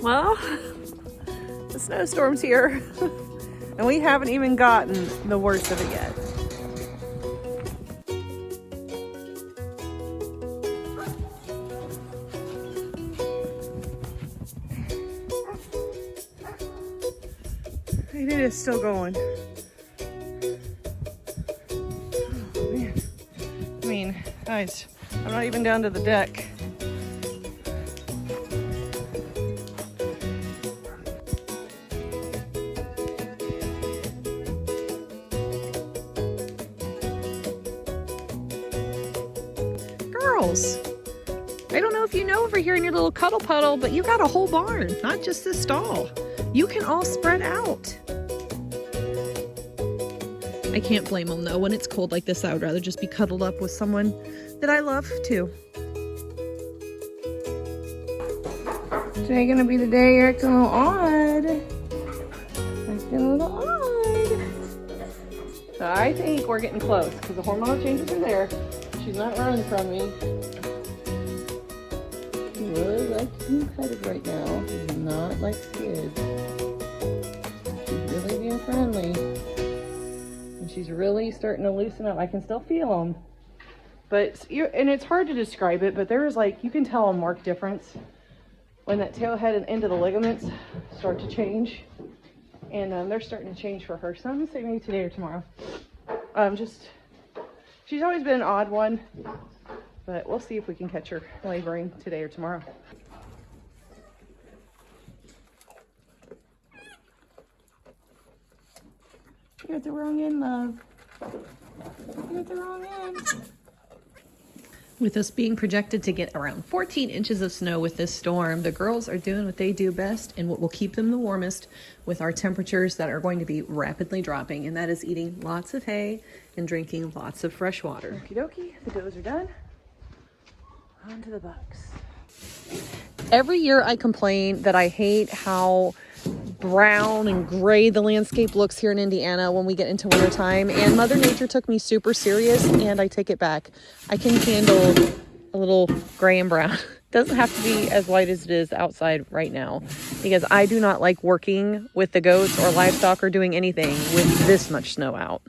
Well, the snowstorm's here, and we haven't even gotten the worst of it yet. And it is still going. Oh, man. I mean, guys, I'm not even down to the deck. Girls, I don't know if you know over here in your little cuddle puddle, but you got a whole barn, not just this stall. You can all spread out. I can't blame them though. When it's cold like this, I would rather just be cuddled up with someone that I love too. Today gonna be the day you're acting a little odd. Acting a little odd. So I think we're getting close because the hormonal changes are there. She's not running from me. She really likes being petted right now. She's not like kids. She's really being friendly. And she's really starting to loosen up. I can still feel them. But, and it's hard to describe it, but there is like, you can tell a marked difference when that tail head and end of the ligaments start to change. And they're starting to change for her. So I'm gonna say maybe today or tomorrow. She's always been an odd one, but we'll see if we can catch her laboring today or tomorrow. You got the wrong end, love. You got the wrong end. With us being projected to get around 14 inches of snow with this storm, the girls are doing what they do best and what will keep them the warmest with our temperatures that are going to be rapidly dropping, and that is eating lots of hay and drinking lots of fresh water. Okie dokie, the does are done. On to the bucks. Every year I complain that I hate how brown and gray the landscape looks here in Indiana when we get into wintertime, and Mother Nature took me super serious, and I take it back. I can handle a little gray and brown. Doesn't have to be as white as it is outside right now, because I do not like working with the goats or livestock or doing anything with this much snow out.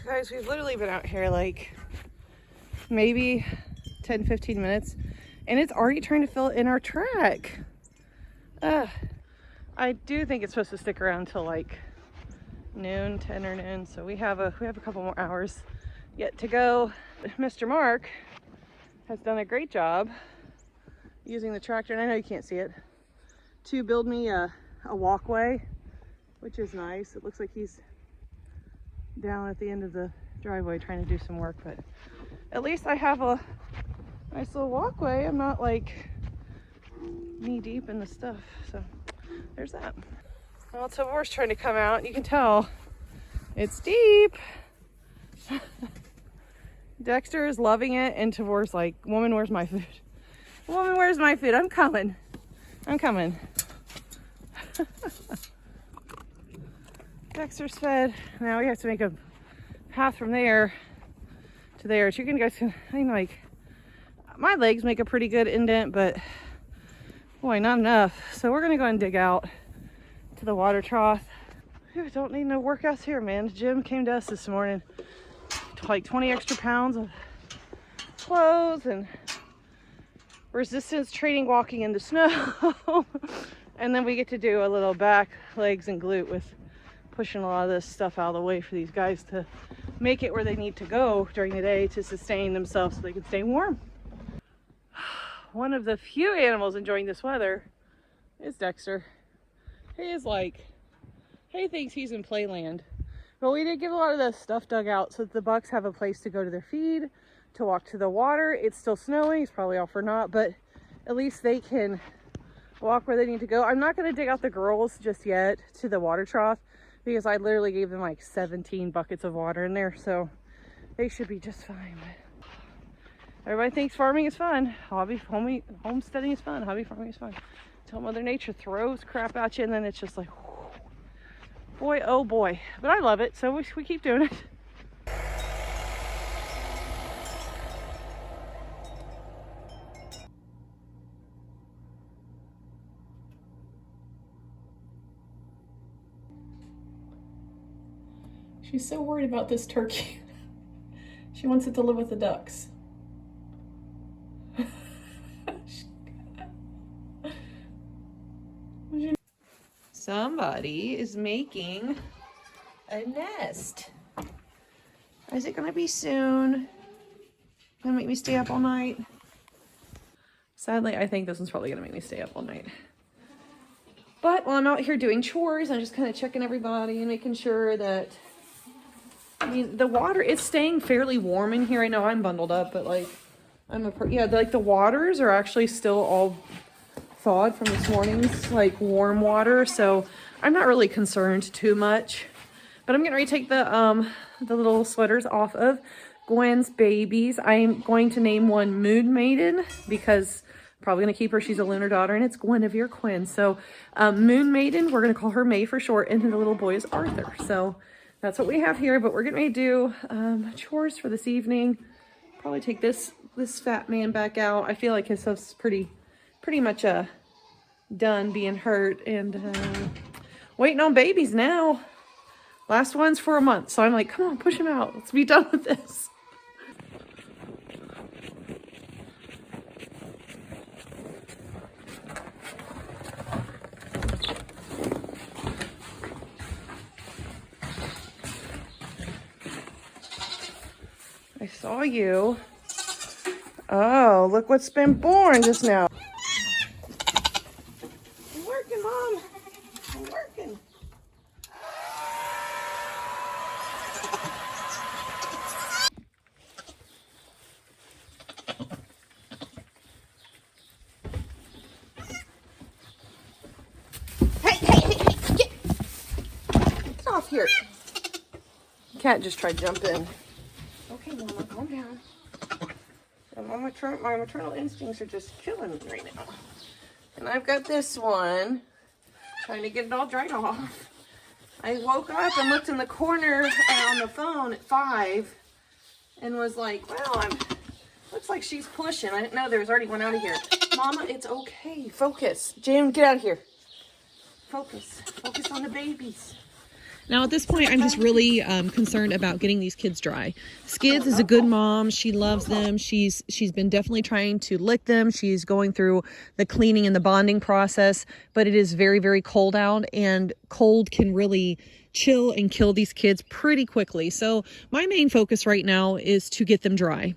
Guys, we've literally been out here like maybe 10-15 minutes, and it's already trying to fill in our track. I do think it's supposed to stick around till like noon, 10 or noon, so we have a couple more hours yet to go. Mr. Mark has done a great job using the tractor, and I know you can't see it, to build me a walkway, which is nice. It looks like he's down at the end of the driveway trying to do some work, but at least I have a nice little walkway. I'm not like knee deep in the stuff, so there's that. Well, Tavor's trying to come out. You can tell it's deep. Dexter is loving it, and Tavor's like, woman, where's my food? Woman, where's my food? I'm coming. I'm coming. Dexter's fed. Now we have to make a path from there to there. So you guys can, I think, like, my legs make a pretty good indent, but boy, not enough. So we're gonna go and dig out to the water trough. Whew, don't need no workouts here, man. Jim came to us this morning, like 20 extra pounds of clothes and resistance training walking in the snow. And then we get to do a little back, legs, and glute with pushing a lot of this stuff out of the way for these guys to make it where they need to go during the day to sustain themselves so they can stay warm. One of the few animals enjoying this weather is Dexter. He is like, he thinks he's in playland. But we did get a lot of the stuff dug out so that the bucks have a place to go to their feed, to walk to the water. It's still snowing, it's probably off or not, but at least they can walk where they need to go. I'm not gonna dig out the girls just yet to the water trough because I literally gave them like 17 buckets of water in there, so they should be just fine. Everybody thinks farming is fun. Homesteading is fun. Hobby farming is fun. Until Mother Nature throws crap at you, and then it's just like, whew, boy, oh boy. But I love it, so we keep doing it. She's so worried about this turkey. She wants it to live with the ducks. Somebody is making a nest. Is it gonna be soon? Gonna make me stay up all night? Sadly, I think this one's probably gonna make me stay up all night. But while I'm out here doing chores, I'm just kind of checking everybody and making sure that, I mean, the water, it's staying fairly warm in here. I know I'm bundled up, but like, yeah, like the waters are actually still all thawed from this morning's like warm water. So I'm not really concerned too much, but I'm getting ready to take the little sweaters off of Gwen's babies. I'm going to name one Moon Maiden because probably going to keep her. She's a lunar daughter, and it's Guinevere Quinn. So Moon Maiden, we're going to call her May for short, and the little boy is Arthur. So that's what we have here, but we're getting ready to do chores for this evening. Probably take this fat man back out. I feel like his stuff's pretty much done being hurt, and waiting on babies now. Last one's for a month, so I'm like, come on, push him out. Let's be done with this. I saw you. Oh, look what's been born just now. I'm working, Mom. I'm working. Hey, get off here. Cat just tried to jump in. Okay, Mama, calm down. My maternal instincts are just killing me right now. And I've got this one, trying to get it all dried off. I woke up and looked in the corner on the phone at 5 and was like, well, looks like she's pushing. I didn't know there was already one out of here. Mama, it's okay. Focus. Jim, get out of here. Focus. Focus on the babies. Now at this point, I'm just really concerned about getting these kids dry. Skids is a good mom. She loves them. She's been definitely trying to lick them. She's going through the cleaning and the bonding process, but it is very, very cold out, and cold can really chill and kill these kids pretty quickly. So my main focus right now is to get them dry.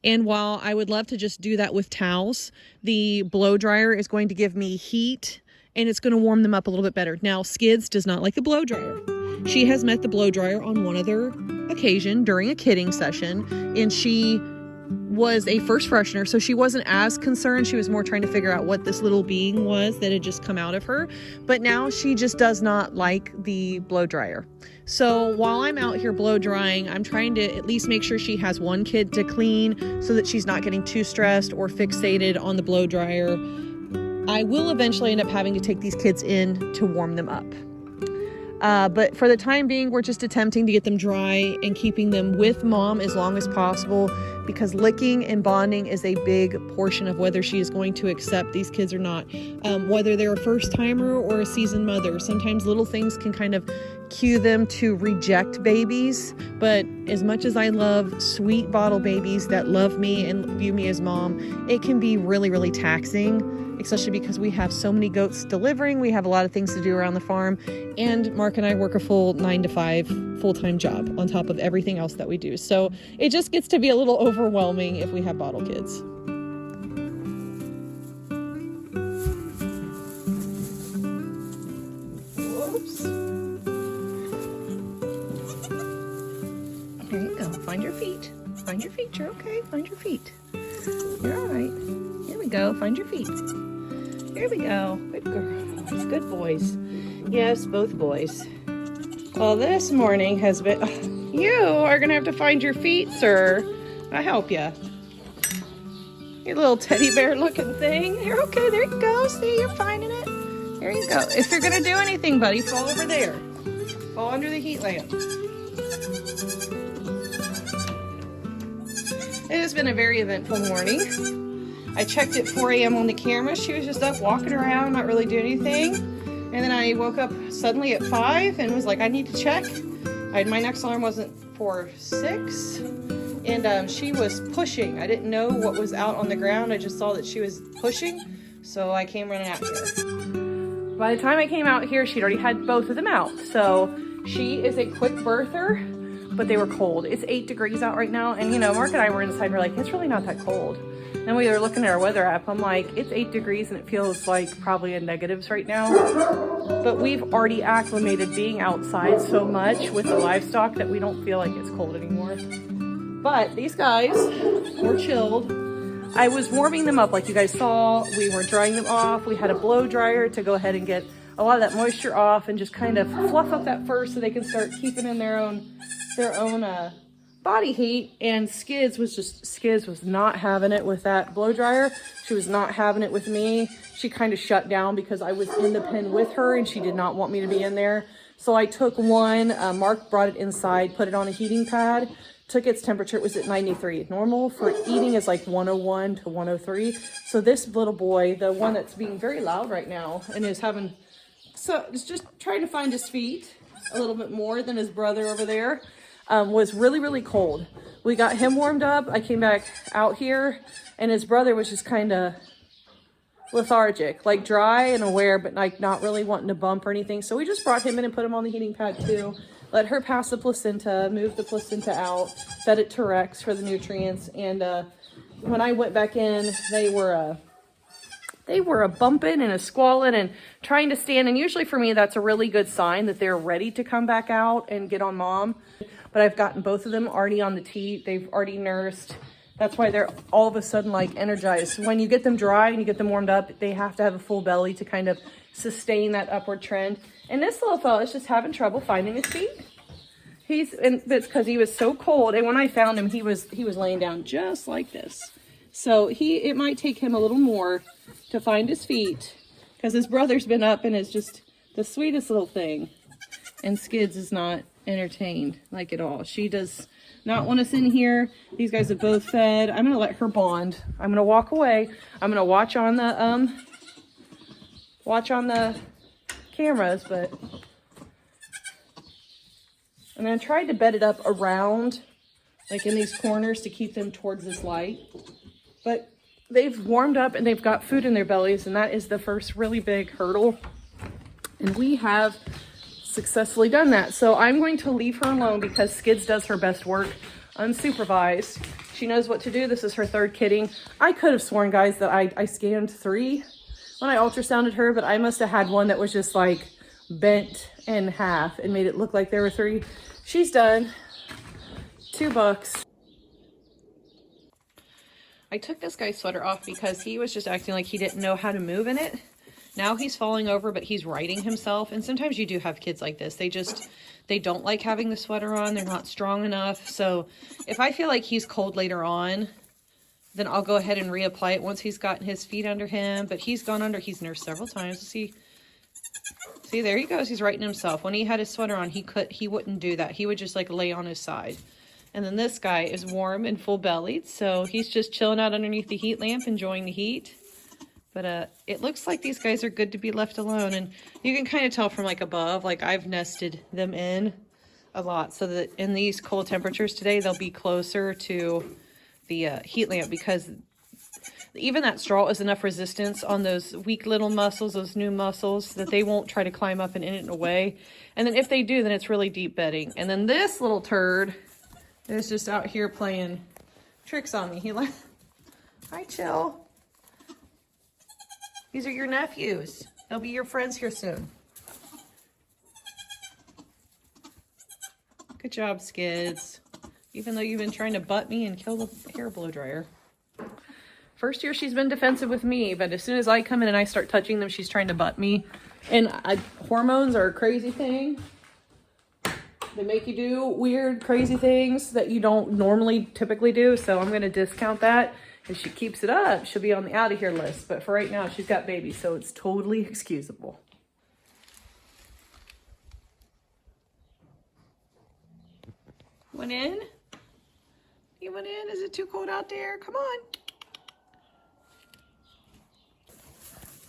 And while I would love to just do that with towels, the blow dryer is going to give me heat and it's going to warm them up a little bit better. Now, Skids does not like the blow dryer. She has met the blow dryer on one other occasion during a kidding session, and she was a first freshener, so she wasn't as concerned. She was more trying to figure out what this little being was that had just come out of her. But now she just does not like the blow dryer. So while I'm out here blow drying, I'm trying to at least make sure she has one kid to clean so that she's not getting too stressed or fixated on the blow dryer. I will eventually end up having to take these kids in to warm them up. But for the time being, we're just attempting to get them dry and keeping them with mom as long as possible, because licking and bonding is a big portion of whether she is going to accept these kids or not. Whether they're a first timer or a seasoned mother, sometimes little things can kind of cue them to reject babies. But as much as I love sweet bottle babies that love me and view me as mom, it can be really, really taxing, especially because we have so many goats delivering. We have a lot of things to do around the farm, and Mark and I work a full 9 to 5 full-time job on top of everything else that we do. So it just gets to be a little overwhelming if we have bottle kids. Whoops. There you go. Find your feet. Find your feet. You're okay. Find your feet. You're all right. Here we go. Find your feet. Here we go. Good girls. Good boys. Yes, both boys. Well, this morning has been... You are going to have to find your feet, sir. I'll help you. Your little teddy bear looking thing. You're okay. There you go. See, you're finding it. There you go. If you're going to do anything, buddy, fall over there. Fall under the heat lamp. It has been a very eventful morning. I checked at 4 a.m. on the camera. She was just up walking around, not really doing anything. And then I woke up suddenly at 5 and was like, I need to check. My next alarm wasn't for 6, and she was pushing. I didn't know what was out on the ground. I just saw that she was pushing, so I came running out here. By the time I came out here, she'd already had both of them out. So she is a quick birther, but they were cold. It's 8 degrees out right now, and you know, Mark and I were inside. We're like, it's really not that cold. Then we were looking at our weather app. I'm like, it's 8 degrees and it feels like probably in negatives right now. But we've already acclimated being outside so much with the livestock that we don't feel like it's cold anymore. But these guys were chilled. I was warming them up like you guys saw. We were drying them off. We had a blow dryer to go ahead and get a lot of that moisture off and just kind of fluff up that fur so they can start keeping in their own body heat. And Skids was not having it with that blow dryer. She was not having it with me. She kind of shut down because I was in the pen with her and she did not want me to be in there. So I took one, Mark brought it inside, put it on a heating pad, took its temperature. It was at 93. Normal for eating is like 101 to 103. So this little boy, the one that's being very loud right now and is having, so it's just trying to find his feet a little bit more than his brother over there, was really, really cold. We got him warmed up. I came back out here and his brother was just kind of lethargic, like dry and aware, but like not really wanting to bump or anything. So we just brought him in and put him on the heating pad too. Let her pass the placenta, move the placenta out, fed it to Rex for the nutrients. And when I went back in, they were a bumping and a squalling and trying to stand. And usually for me, that's a really good sign that they're ready to come back out and get on mom. But I've gotten both of them already on the teat. They've already nursed. That's why they're all of a sudden like energized. When you get them dry and you get them warmed up, they have to have a full belly to kind of sustain that upward trend. And this little fella is just having trouble finding his feet. It's because he was so cold. And when I found him, he was laying down just like this. So it might take him a little more to find his feet because his brother's been up and is just the sweetest little thing. And Skids is not entertained like at all. She does not want us in here. These guys have both fed. I'm gonna let her bond. I'm gonna walk away. I'm gonna watch on the cameras, but I'm gonna try to bed it up around, like in these corners to keep them towards this light. But they've warmed up and they've got food in their bellies, and that is the first really big hurdle. And we have successfully done that. So I'm going to leave her alone because Skids does her best work unsupervised. She knows what to do. This is her 3rd kidding. I could have sworn, guys, that I scanned 3 when I ultrasounded her, but I must have had one that was just like bent in half and made it look like there were 3. She's done. $2. I took this guy's sweater off because he was just acting like he didn't know how to move in it. Now he's falling over, but he's righting himself. And sometimes you do have kids like this. They don't like having the sweater on. They're not strong enough. So if I feel like he's cold later on, then I'll go ahead and reapply it once he's gotten his feet under him. But he's gone under. He's nursed several times. See, there he goes. He's righting himself. When he had his sweater on, he wouldn't do that. He would just like lay on his side. And then this guy is warm and full bellied. So he's just chilling out underneath the heat lamp, enjoying the heat. But it looks like these guys are good to be left alone. And you can kind of tell from like above, like I've nested them in a lot so that in these cold temperatures today, they'll be closer to the heat lamp because even that straw is enough resistance on those weak little muscles, those new muscles, that they won't try to climb up and in it and away. And then if they do, then it's really deep bedding. And then this little turd is just out here playing tricks on me. He like, hi, chill. These are your nephews. They'll be your friends here soon. Good job, Skids. Even though you've been trying to butt me and kill the hair blow dryer. First year she's been defensive with me, but as soon as I come in and I start touching them, she's trying to butt me. And hormones are a crazy thing. They make you do weird, crazy things that you don't normally typically do. So I'm going to discount that. If she keeps it up, she'll be on the out of here list. But for right now, she's got babies, so it's totally excusable. Went in? You went in? Is it too cold out there? Come on.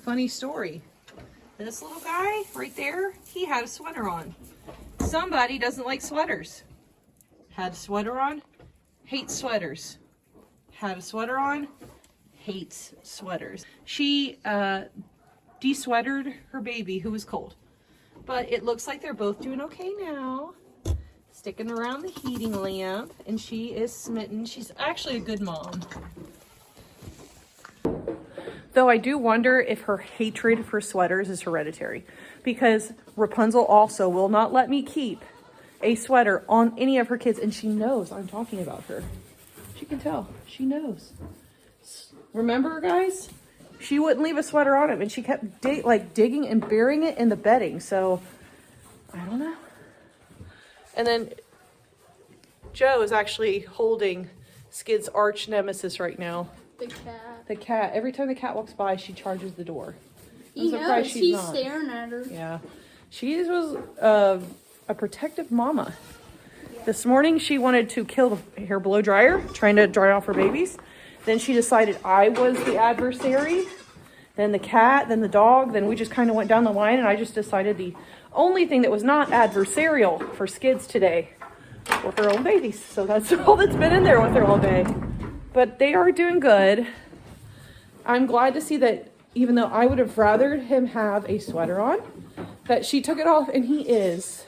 Funny story. This little guy right there, he had a sweater on. Somebody doesn't like sweaters. Had a sweater on, hates sweaters. Had a sweater on, hates sweaters. She de-sweatered her baby who was cold. But it looks like they're both doing okay now. Sticking around the heating lamp, and she is smitten. She's actually a good mom. Though I do wonder if her hatred for sweaters is hereditary, because Rapunzel also will not let me keep a sweater on any of her kids, and she knows I'm talking about her. She can tell. She knows. Remember, guys? She wouldn't leave a sweater on him, and she kept digging and burying it in the bedding. So, I don't know. And then Joe is actually holding Skid's arch nemesis right now. The cat. The cat. Every time the cat walks by, she charges the door. I'm surprised knows. she's He's not. staring at her. Yeah. She was a protective mama. Yeah. This morning, she wanted to kill the hair blow dryer, trying to dry off her babies. Then she decided I was the adversary. Then the cat, then the dog. Then we just kind of went down the line, and I just decided the only thing that was not adversarial for Skids today were her own babies. So that's all that's been in there with her all day. But they are doing good. I'm glad to see that even though I would have rather him have a sweater on, that she took it off, and he is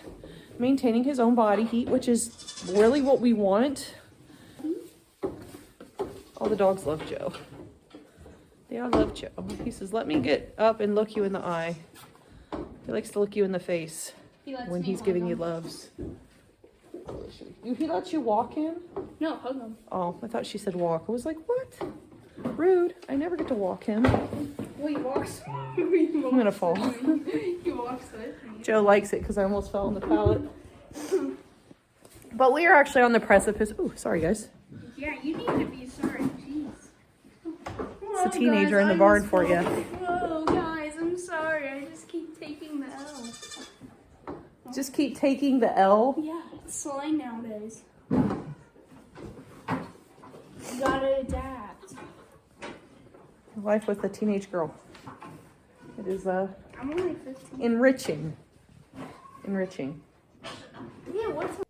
maintaining his own body heat, which is really what we want. All the dogs love Joe. They all love Joe. He says, let me get up and look you in the eye. He likes to look you in the face when he's giving you loves. He lets you walk him? No, hug him. Oh, I thought she said walk. I was like, what? Rude. I never get to walk him. Well, he walks. I'm going to fall. He walks with me. Joe likes it because I almost fell on the pallet. But we are actually on the precipice. Oh, sorry, guys. Yeah, you need to be sorry. Jeez. It's a teenager in the barn for you. Whoa, guys, I'm sorry. I just keep taking the L. Just keep taking the L. Yeah, it's slang nowadays. You gotta adapt. Life with a teenage girl. It is I'm only 15. enriching. Enriching. Yeah, what's